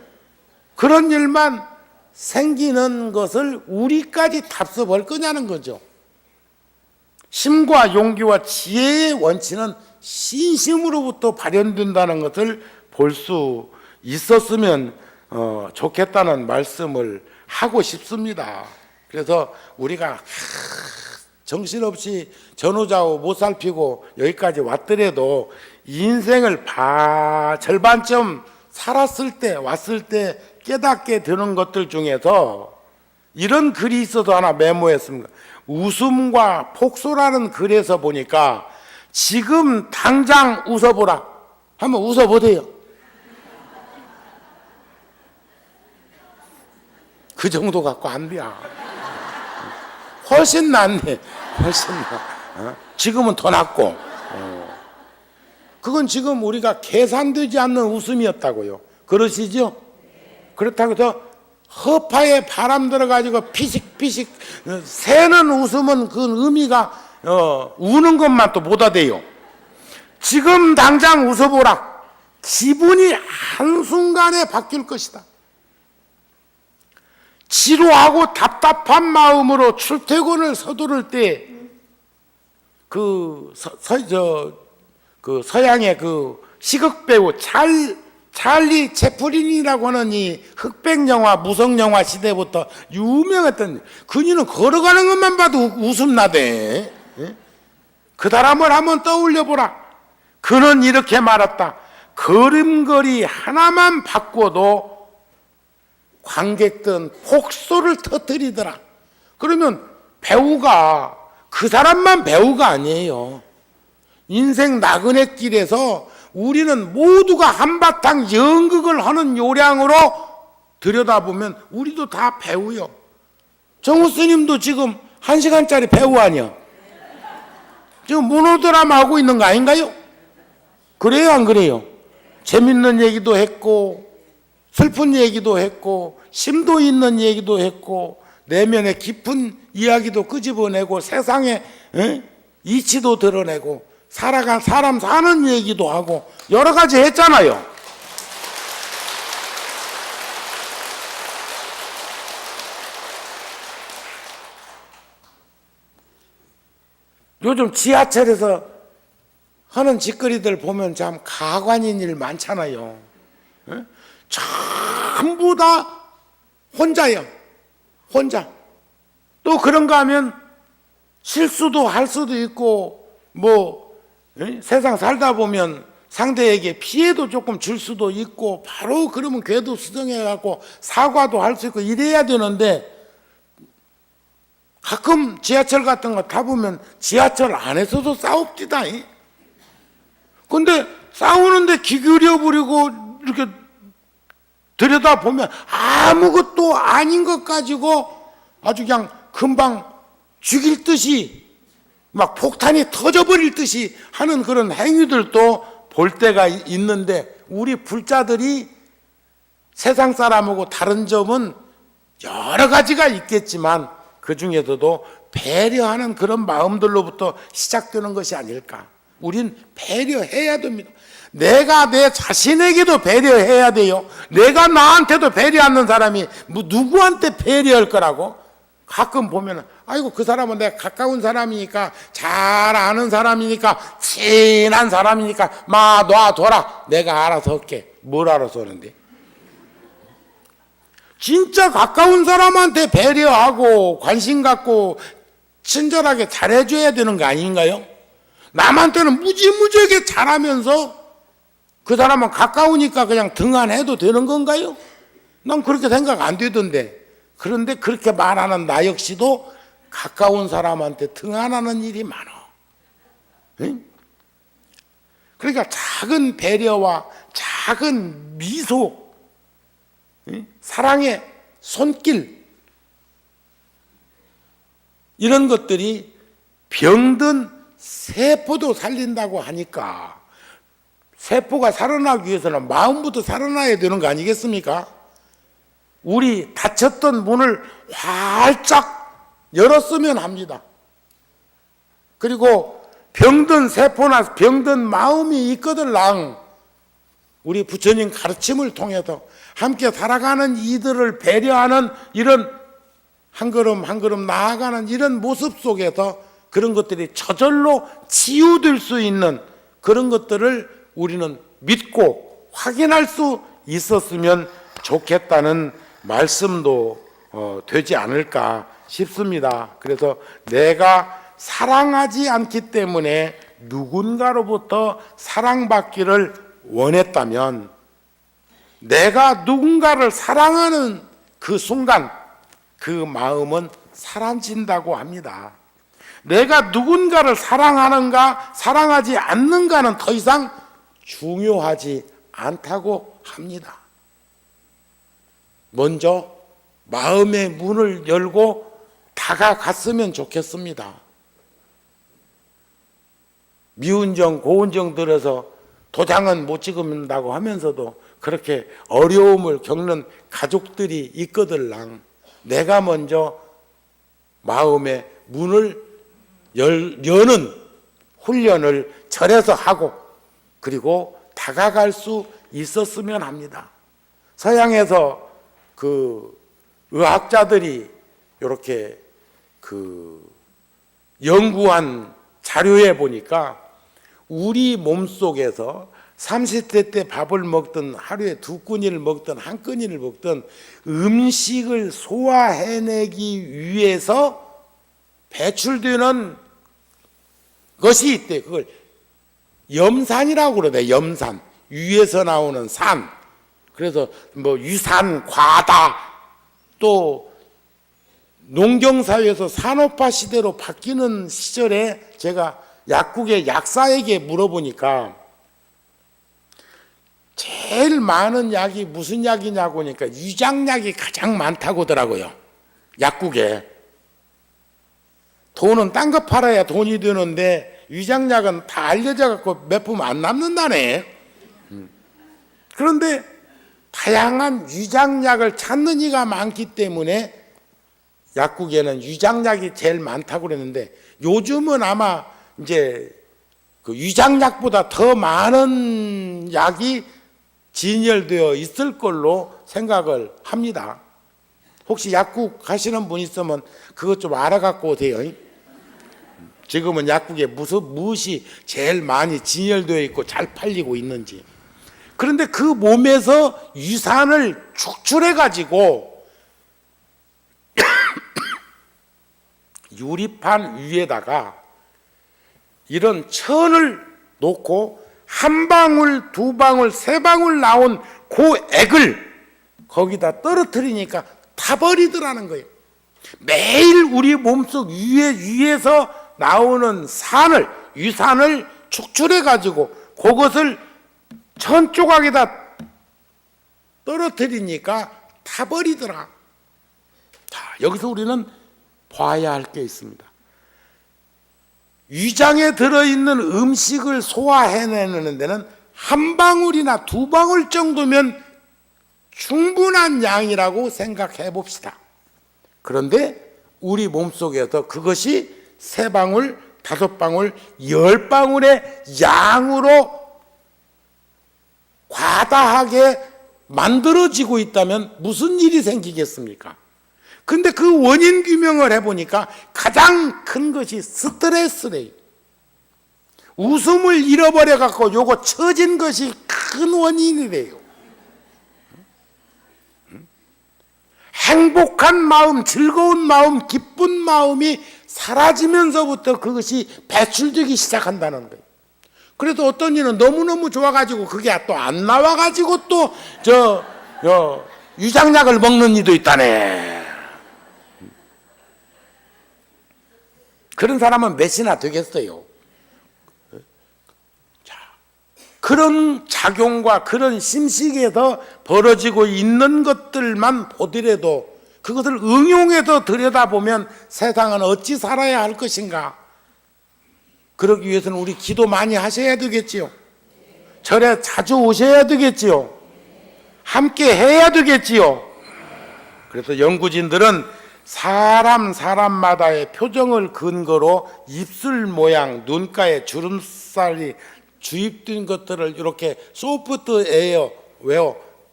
그런 일만 생기는 것을 우리까지 답습할 거냐는 거죠. 힘과 용기와 지혜의 원치는 신심으로부터 발현된다는 것을 볼 수 있었으면 좋겠다는 말씀을 하고 싶습니다. 그래서 우리가 정신없이 전후좌우 못 살피고 여기까지 왔더라도 인생을 절반쯤 살았을 때, 왔을 때 깨닫게 되는 것들 중에서 이런 글이 있어서 하나 메모했습니다. 웃음과 폭소라는 글에서 보니까, 지금 당장 웃어보라 한번 웃어보세요. 그 정도 갖고 안 돼. 훨씬 낫네. 훨씬 나. 지금은 더 낫고. 그건 지금 우리가 계산되지 않는 웃음이었다고요. 그러시죠? 그렇다고 해서 허파에 바람 들어가지고 피식피식 새는 웃음은 그 의미가 우는 것만 또 못하 돼요. 지금 당장 웃어보라. 기분이 한순간에 바뀔 것이다. 지루하고 답답한 마음으로 출퇴근을 서두를 때 서양의 그 시극 배우 찰리 채플린이라고 하는 이 흑백 영화, 무성 영화 시대부터 유명했던 그녀는 걸어가는 것만 봐도 웃음 나대. 그 사람을 한번 떠올려 보라. 그는 이렇게 말했다. 걸음걸이 하나만 바꿔도 관객들은 폭소를 터뜨리더라. 그러면 배우가 그 사람만 배우가 아니에요. 인생 나그네 길에서 우리는 모두가 한바탕 연극을 하는 요량으로 들여다보면 우리도 다 배우요. 정우 스님도 지금 1시간짜리 배우 아니야. 지금 모노드라마 하고 있는 거 아닌가요? 그래요, 안 그래요? 재밌는 얘기도 했고 슬픈 얘기도 했고 심도 있는 얘기도 했고 내면의 깊은 이야기도 끄집어내고 세상의 이치도 드러내고 사람 사는 얘기도 하고 여러 가지 했잖아요. 요즘 지하철에서 하는 짓거리들 보면 참 가관인 일 많잖아요. 전부 다 혼자요. 혼자. 또 그런가 하면 실수도 할 수도 있고 세상 살다 보면 상대에게 피해도 조금 줄 수도 있고 바로 그러면 궤도 수정해 갖고 사과도 할 수 있고 이래야 되는데 가끔 지하철 같은 거 타보면 지하철 안에서도 싸웁디다. 근데 싸우는데 기울여 버리고 이렇게 들여다보면 아무것도 아닌 것 가지고 아주 그냥 금방 죽일 듯이 막 폭탄이 터져버릴 듯이 하는 그런 행위들도 볼 때가 있는데 우리 불자들이 세상 사람하고 다른 점은 여러 가지가 있겠지만 그 중에서도 배려하는 그런 마음들로부터 시작되는 것이 아닐까. 우린 배려해야 됩니다. 내가 내 자신에게도 배려해야 돼요. 내가 나한테도 배려하는 사람이 누구한테 배려할 거라고? 가끔 보면 아이고 그 사람은 내가 가까운 사람이니까 잘 아는 사람이니까 친한 사람이니까 놔둬라. 내가 알아서 할게. 뭘 알아서 하는데? 진짜 가까운 사람한테 배려하고 관심 갖고 친절하게 잘해줘야 되는 거 아닌가요? 남한테는 무지무지하게 잘하면서 그 사람은 가까우니까 그냥 등한해도 되는 건가요? 난 그렇게 생각 안 되던데. 그런데 그렇게 말하는 나 역시도 가까운 사람한테 등한하는 일이 많아. 응? 그러니까 작은 배려와 작은 미소, 응? 사랑의 손길, 이런 것들이 병든 세포도 살린다고 하니까 세포가 살아나기 위해서는 마음부터 살아나야 되는 거 아니겠습니까? 우리 닫혔던 문을 활짝 열었으면 합니다. 그리고 병든 세포나 병든 마음이 있거들랑 우리 부처님 가르침을 통해서 함께 살아가는 이들을 배려하는 이런 한 걸음 한 걸음 나아가는 이런 모습 속에서 그런 것들이 저절로 치유될 수 있는 그런 것들을 우리는 믿고 확인할 수 있었으면 좋겠다는 말씀도 되지 않을까 싶습니다. 그래서 내가 사랑하지 않기 때문에 누군가로부터 사랑받기를 원했다면 내가 누군가를 사랑하는 그 순간 그 마음은 사라진다고 합니다. 내가 누군가를 사랑하는가 사랑하지 않는가는 더 이상 중요하지 않다고 합니다. 먼저 마음의 문을 열고 다가갔으면 좋겠습니다. 미운정 고운정 들어서 도장은 못 찍는다고 하면서도 그렇게 어려움을 겪는 가족들이 있거들랑 내가 먼저 마음의 문을 여는 훈련을 절에서 하고 그리고 다가갈 수 있었으면 합니다. 서양에서 그 의학자들이 이렇게 그 연구한 자료에 보니까 우리 몸속에서 30대 때 밥을 먹든 하루에 2끼니를 먹든 1끼니를 먹든 음식을 소화해내기 위해서 배출되는 것이 있대. 그걸 염산이라고 그러대. 염산. 위에서 나오는 산. 그래서 뭐 유산, 과다, 또 농경사회에서 산업화 시대로 바뀌는 시절에 제가 약국의 약사에게 물어보니까 제일 많은 약이 무슨 약이냐고 하니까 위장약이 가장 많다고 하더라고요. 약국에. 돈은 딴 거 팔아야 돈이 되는데 위장약은 다 알려져 갖고 몇 품 안 남는다네. 그런데 다양한 위장약을 찾는 이가 많기 때문에 약국에는 위장약이 제일 많다고 그랬는데 요즘은 아마 이제 그 위장약보다 더 많은 약이 진열되어 있을 걸로 생각을 합니다. 혹시 약국 가시는 분 있으면 그것 좀 알아갖고 오세요. 지금은 약국에 무엇이 제일 많이 진열되어 있고 잘 팔리고 있는지. 그런데 그 몸에서 유산을 축출해 가지고 유리판 위에다가 이런 천을 놓고 한 방울, 두 방울, 세 방울 나온 그 액을 거기다 떨어뜨리니까 타버리더라는 거예요. 매일 우리 몸속 위에서 나오는 유산을 축출해 가지고 그것을 천 조각에다 떨어뜨리니까 타버리더라. 자, 여기서 우리는 봐야 할 게 있습니다. 위장에 들어있는 음식을 소화해내는 데는 한 방울이나 두 방울 정도면 충분한 양이라고 생각해 봅시다. 그런데 우리 몸속에서 그것이 세 방울, 다섯 방울, 10방울의 양으로 과다하게 만들어지고 있다면 무슨 일이 생기겠습니까? 근데 그 원인 규명을 해보니까 가장 큰 것이 스트레스래요. 웃음을 잃어버려 갖고 요거 처진 것이 큰 원인이래요. 행복한 마음, 즐거운 마음, 기쁜 마음이 사라지면서부터 그것이 배출되기 시작한다는 거예요. 그래서 어떤 일은 너무너무 좋아가지고 그게 또 안 나와가지고 또 위장약을 먹는 이도 있다네. 그런 사람은 몇이나 되겠어요. 자, 그런 작용과 그런 심식에서 벌어지고 있는 것들만 보더라도 그것을 응용해서 들여다보면 세상은 어찌 살아야 할 것인가. 그러기 위해서는 우리 기도 많이 하셔야 되겠지요. 절에 자주 오셔야 되겠지요. 함께 해야 되겠지요. 그래서 연구진들은 사람마다의 표정을 근거로 입술 모양, 눈가에 주름살이 주입된 것들을 이렇게 소프트웨어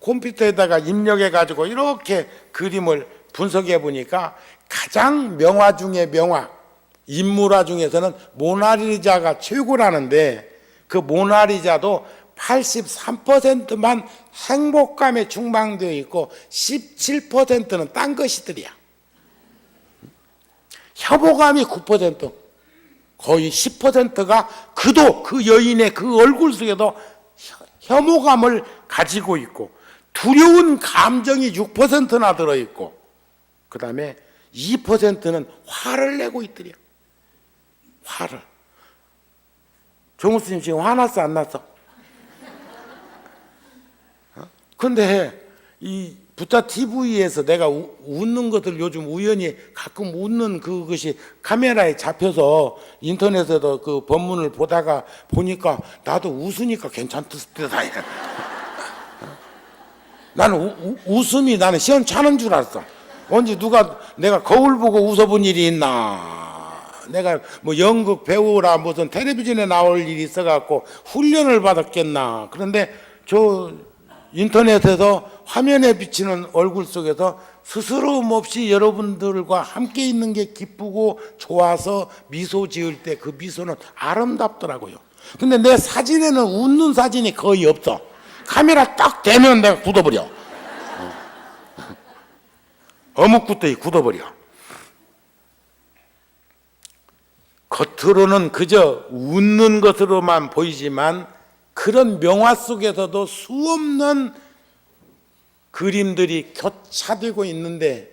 컴퓨터에다가 입력해 가지고 이렇게 그림을 분석해 보니까 가장 명화 중에 명화, 인물화 중에서는 모나리자가 최고라는데 그 모나리자도 83%만 행복감에 충만되어 있고 17%는 딴 것이들이야. 혐오감이 9%, 거의 10%가 그 여인의 그 얼굴 속에도 혐오감을 가지고 있고 두려운 감정이 6%나 들어있고 그 다음에 2%는 화를 내고 있더래요. 화를. 정우스님 지금 화났어 안 났어? 근데 이 부타 TV에서 내가 웃는 것들 요즘 우연히 가끔 웃는 그것이 카메라에 잡혀서 인터넷에도 그 본문을 보다가 보니까 나도 웃으니까 괜찮더라. 나는 웃음이 나는 시원찮은 줄 알았어. 언제 내가 거울 보고 웃어본 일이 있나? 내가 뭐 연극 배우라 무슨 텔레비전에 나올 일이 있어갖고 훈련을 받았겠나? 그런데 저 인터넷에서 화면에 비치는 얼굴 속에서 스스럼 없이 여러분들과 함께 있는 게 기쁘고 좋아서 미소 지을 때 그 미소는 아름답더라고요. 근데 내 사진에는 웃는 사진이 거의 없어. 카메라 딱 대면 내가 굳어버려. 어묵구덩이 굳어버려. 겉으로는 그저 웃는 것으로만 보이지만 그런 명화 속에서도 수없는 그림들이 교차되고 있는데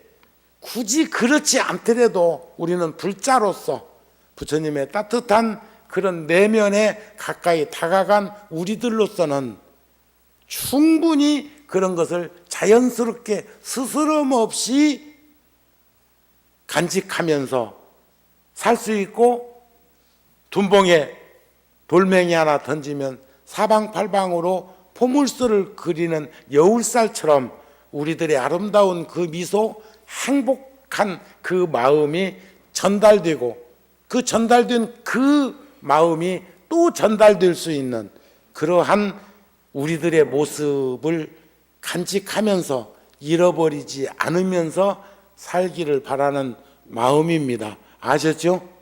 굳이 그렇지 않더라도 우리는 불자로서 부처님의 따뜻한 그런 내면에 가까이 다가간 우리들로서는 충분히 그런 것을 자연스럽게 스스럼 없이 간직하면서 살 수 있고, 둔봉에 돌멩이 하나 던지면 사방팔방으로 포물선을 그리는 여울살처럼 우리들의 아름다운 그 미소, 행복한 그 마음이 전달되고, 그 전달된 그 마음이 또 전달될 수 있는 그러한 우리들의 모습을 간직하면서 잃어버리지 않으면서 살기를 바라는 마음입니다. 아셨죠?